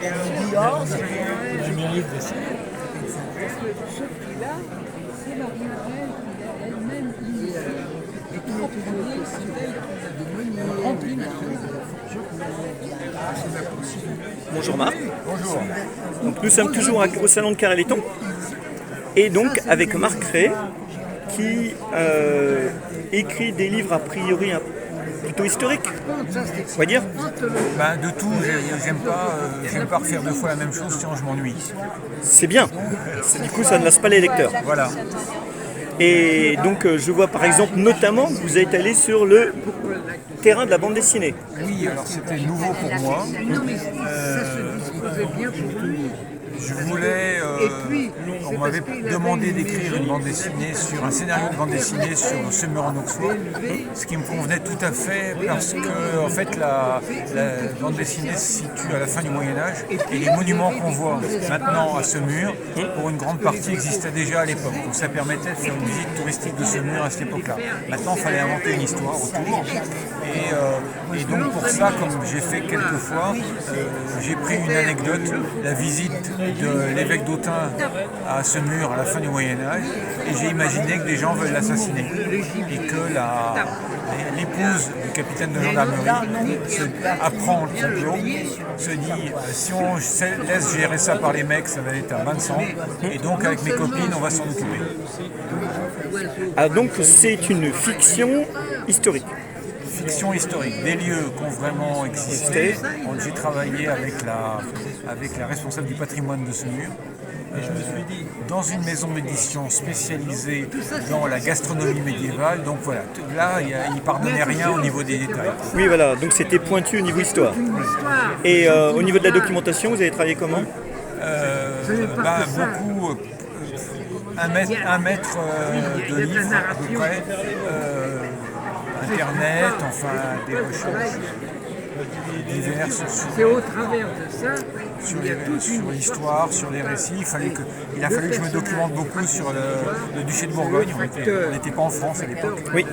Je mérite de ça. Ce prix-là, c'est Marie-Noël qui a elle-même initié et qui a trouvé ce rempli Bonjour Marc. Bonjour. Donc, nous sommes toujours au salon de Carré-Letton et donc avec Marc Rey qui écrit des livres a priori plutôt historiques, on va dire. Ben, de tout, j'aime pas refaire deux fois la même chose, sinon je m'ennuie. C'est bien, du coup ça ne lasse pas les lecteurs. Voilà. Et donc je vois par exemple notamment que vous êtes allé sur le terrain de la bande dessinée. Oui, alors c'était nouveau pour moi. Je voulais, on m'avait demandé d'écrire une bande dessinée sur un scénario de bande dessinée sur Semur en Auxois, ce qui me convenait tout à fait parce que en fait la bande dessinée se situe à la fin du Moyen-Âge et les monuments qu'on voit maintenant à Semur, pour une grande partie, existaient déjà à l'époque. Donc ça permettait de faire une visite touristique de Semur à cette époque-là. Maintenant, il fallait inventer une histoire autour. Et donc pour ça, comme j'ai fait quelques fois, j'ai pris une anecdote, la visite de l'évêque d'Autun à Semur à la fin du Moyen-Âge, et j'ai imaginé que des gens veulent l'assassiner et que l'épouse du capitaine de gendarmerie apprend le complot, se dit si on laisse gérer ça par les mecs, ça va être un bain de sang, et donc avec mes copines on va s'en occuper. Ah, donc c'est une fiction historique. Fiction historique, des lieux qui ont vraiment existé. J'ai travaillé avec la responsable du patrimoine de Semur, dans une maison d'édition spécialisée dans la gastronomie médiévale. Donc voilà, là, il ne pardonnait rien au niveau des détails. Oui, voilà, donc c'était pointu au niveau histoire. Et au niveau de la documentation, vous avez travaillé comment beaucoup, un mètre de livre à peu près. Internet, enfin des recherches diverses sur l'histoire, sur les récits. Il a fallu que je me documente beaucoup sur le duché de Bourgogne. On n'était pas en France à l'époque. Oui.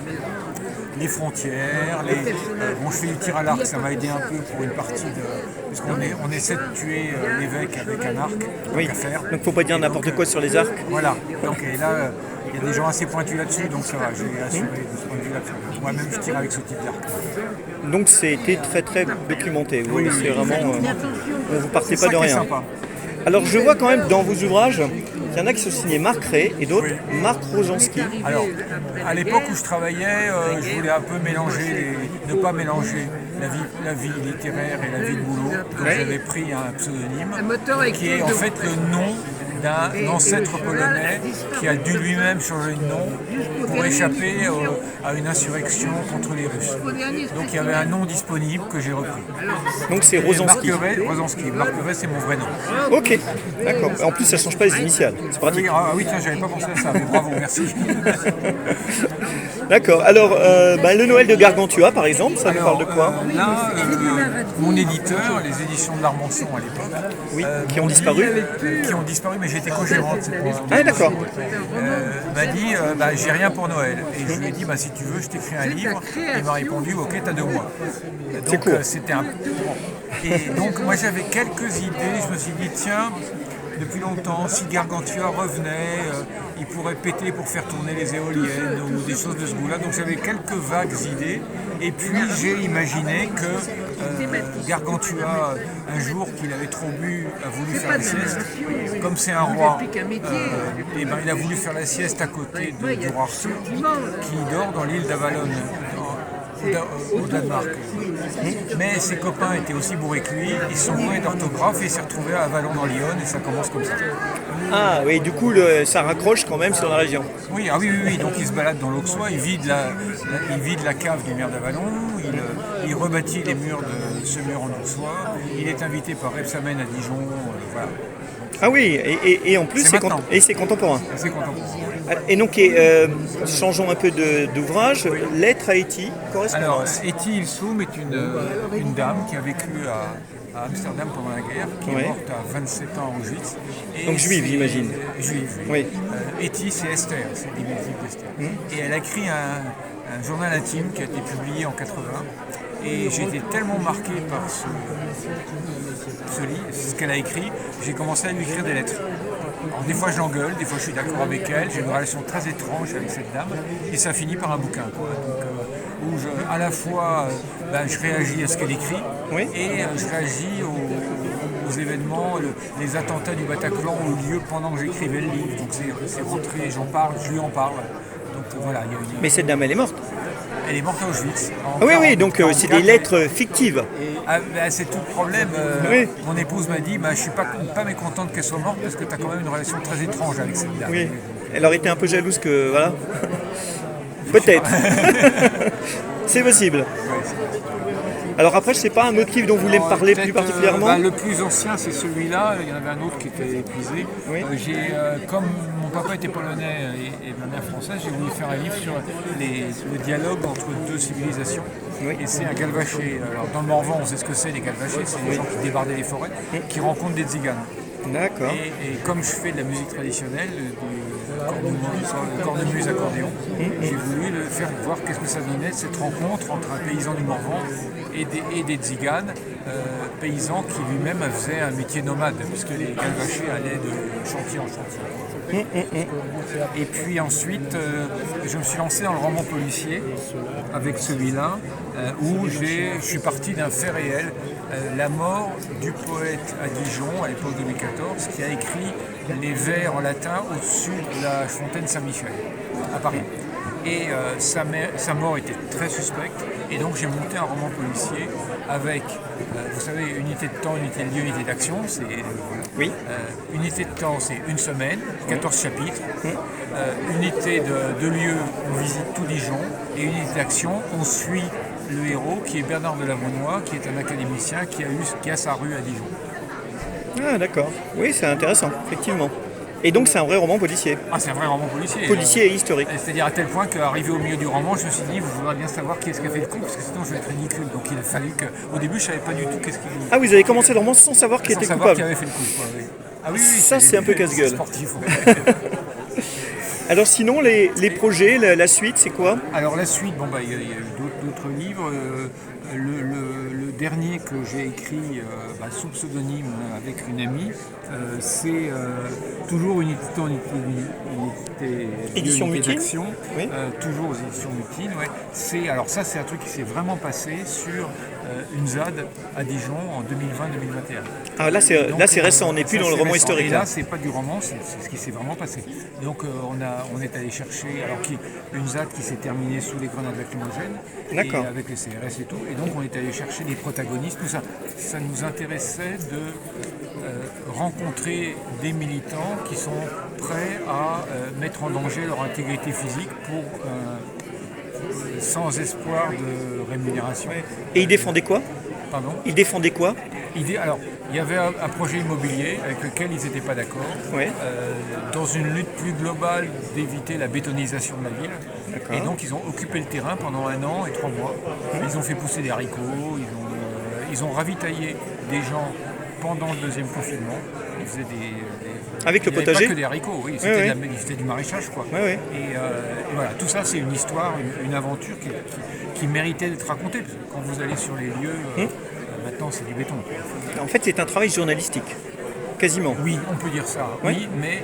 Les frontières, je fais du tir à l'arc, ça m'a aidé un peu pour une partie parce qu'on essaie de tuer l'évêque avec un arc. Oui. Donc il ne faut pas dire n'importe quoi sur les arcs. Voilà. Donc, et là, il y a des gens assez pointus là-dessus, donc ça va, j'ai assuré de ce point de vue-là. Moi-même, je tire avec ce type d'arc. Donc c'était très très documenté. Oui, c'est vraiment. Vous partez pas de rien. Sympa. Alors je vois quand même dans vos ouvrages, il y en a qui sont signés Marc Rey et d'autres Marc Rojanski. Alors, à l'époque où je travaillais, je voulais un peu ne pas mélanger la vie littéraire et la vie de boulot. Donc j'avais pris un pseudonyme qui est en fait le nom d'un ancêtre polonais qui a dû lui-même changer de nom pour échapper à une insurrection contre les Russes. Donc il y avait un nom disponible que j'ai repris. Donc c'est Rojanski. Marc Rey, c'est mon vrai nom. Ok, d'accord. En plus ça ne change pas les initiales, c'est pratique. Oui, tiens, j'avais pas pensé à ça, mais bravo, merci. D'accord, alors le Noël de Gargantua par exemple, ça vous parle de quoi Mon éditeur, les éditions de l'Armançon à l'époque, oui, qui ont disparu. Mais j'étais co-gérant de cette maison. Ah d'accord. M'a dit j'ai rien pour Noël. Et je lui ai dit si tu veux je t'écris un livre. Il m'a répondu ok, t'as 2 mois. C'est cool. C'était un... Et donc moi j'avais quelques idées, je me suis dit tiens, depuis longtemps, si Gargantua revenait, il pourrait péter pour faire tourner les éoliennes ou des choses de ce goût-là. Donc j'avais quelques vagues idées. Et puis j'ai imaginé que Gargantua, un jour qu'il avait trop bu, a voulu faire la sieste. Comme c'est un roi, il a voulu faire la sieste à côté du roi Arthur, qui dort dans l'île d'Avalon, au Danemark. Mais ses copains étaient aussi bourrés que lui, ils se sont bourrés d'orthographe et il s'est retrouvé à Avalon dans l'Yonne et ça commence comme ça. Ah oui, du coup ça raccroche quand même sur la région. Oui, donc il se balade dans l'Auxois, il vide la cave du maire d'Avalon, il rebâtit les murs de Semur en Auxois, il est invité par Rebsamen à Dijon, voilà. Ah oui, et en plus c'est contemporain. C'est contemporain. Et donc, changeons un peu d'ouvrage. Lettre à Etty, correspondance. Alors, Etty Ilsum est une dame qui a vécu à Amsterdam pendant la guerre, qui est morte à 27 ans à Auschwitz. Donc juive, j'imagine. Juive, oui. Etty, c'est Esther, c'est diminutif d'Esther. Et elle a écrit un journal intime qui a été publié en 80. Et j'ai été tellement marqué par ce livre, ce qu'elle a écrit, j'ai commencé à lui écrire des lettres. Alors, des fois je l'engueule, des fois je suis d'accord avec elle, j'ai une relation très étrange avec cette dame, et ça finit par un bouquin, quoi. Donc, où à la fois je réagis à ce qu'elle écrit, et je réagis aux événements, les attentats du Bataclan ont eu lieu pendant que j'écrivais le livre, donc c'est rentré, j'en parle, je lui en parle. Donc voilà, il y a une... Mais cette dame, elle est morte. Elle est morte à Auschwitz. Oui, donc c'est des lettres fictives. C'est tout le problème. Mon épouse m'a dit, je suis pas mécontente qu'elle soit morte parce que tu as quand même une relation très étrange avec cette dame. Oui, elle aurait été un peu jalouse que... Voilà. Peut-être. C'est possible. Alors après, je sais pas, un autre livre dont vous voulez me parler plus particulièrement le plus ancien, c'est celui-là. Il y en avait un autre qui était épuisé. Oui. Comme mon papa était polonais et ma mère française, j'ai voulu faire un livre sur le dialogue entre deux civilisations. Oui. Et c'est un galvaché. Alors, dans le Morvan, on sait ce que c'est, les galvachés. C'est des gens qui débardaient les forêts, qui rencontrent des tziganes. D'accord. Et comme je fais de la musique traditionnelle, du cornemuse accordéon, j'ai voulu le faire voir qu'est-ce que ça donnait, cette rencontre entre un paysan du Morvan et des tziganes, paysans qui lui-même faisaient un métier nomade, puisque les galvachés allaient de chantier en chantier. Et puis ensuite, je me suis lancé dans le roman policier avec celui-là, où je suis parti d'un fait réel, la mort du poète à Dijon, à l'époque de Louis XIV, qui a écrit les vers en latin au-dessus de la fontaine Saint-Michel, à Paris. Et sa mort était très suspecte, et donc j'ai monté un roman policier avec, vous savez, unité de temps, unité de lieu, unité d'action. Oui. Unité de temps, c'est une semaine, 14 chapitres. Unité de lieu, on visite tout Dijon, et unité d'action, on suit le héros qui est Bernard de Lamonnois, qui est un académicien qui a sa rue à Dijon. Ah d'accord, oui c'est intéressant, effectivement. Et donc c'est un vrai roman policier. Ah, c'est un vrai roman policier. Policier et historique. C'est-à-dire à tel point qu'arrivé au milieu du roman, je me suis dit, vous voudrez bien savoir qui est-ce qui a fait le coup, parce que sinon je vais être ridicule. Donc il a fallu que... Au début, je ne savais pas du tout qu'est-ce qu'il... Ah, vous avez commencé le roman sans savoir qui était coupable. Sans savoir qui avait fait le coup, quoi, oui. Ah oui, ça c'est un peu casse-gueule. Sportif, ouais. Alors sinon, les projets, la suite, c'est quoi? Alors la suite, il y a eu d'autres livres. Le dernier que j'ai écrit sous pseudonyme avec une amie, c'est toujours une édition Mutine. Oui. Toujours aux éditions Mutine. Ouais. Alors ça, c'est un truc qui s'est vraiment passé sur une ZAD à Dijon en 2020-2021. Ah là c'est récent, on n'est plus dans le roman historique. Et là, c'est pas du roman, c'est ce qui s'est vraiment passé. Donc on est allé chercher, une ZAD qui s'est terminée sous les grenades lacrymogènes, et avec les CRS et tout, et donc on est allé chercher des protagonistes, tout ça. Ça nous intéressait de rencontrer des militants qui sont prêts à mettre en danger leur intégrité physique sans espoir de rémunération. Et ils défendaient quoi? Pardon? Ils défendaient quoi? Alors, il y avait un projet immobilier avec lequel ils n'étaient pas d'accord, dans une lutte plus globale d'éviter la bétonisation de la ville. Et donc ils ont occupé le terrain pendant 1 an et 3 mois. Ils ont fait pousser des haricots, ils ont ravitaillé des gens pendant le deuxième confinement. Ils faisaient avec le potager? Pas que des haricots, oui, c'était du maraîchage, quoi. Et voilà, tout ça, c'est une histoire, une aventure qui méritait d'être racontée. Parce que quand vous allez sur les lieux, maintenant c'est du béton. En fait, c'est un travail journalistique, quasiment. Oui, on peut dire ça. Oui, mais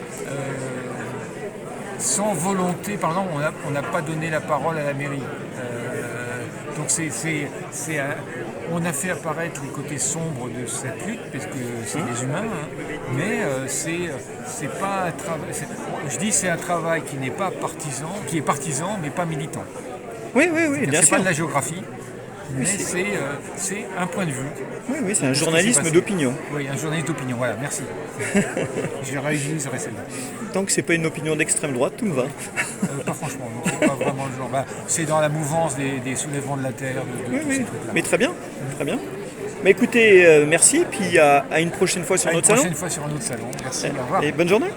sans volonté. Par exemple, on n'a pas donné la parole à la mairie. Donc on a fait apparaître le côté sombre de cette lutte, parce que c'est des humains, mais c'est pas un travail. Je dis c'est un travail qui n'est pas partisan, qui est partisan mais pas militant. Oui, bien sûr. C'est pas de la géographie, mais c'est un point de vue. Oui, c'est un journalisme d'opinion. Oui, un journalisme d'opinion, voilà, merci. Je réutiliserai celle-là. Tant que c'est pas une opinion d'extrême droite, tout me va. Pas franchement, non, c'est pas vraiment le genre. C'est dans la mouvance des soulèvements de la terre, de tous ces trucs-là. Mais très bien, très bien. Mais écoutez, merci, puis à une prochaine fois sur notre salon. Une prochaine fois sur un autre salon. Merci, au revoir. Et bonne journée.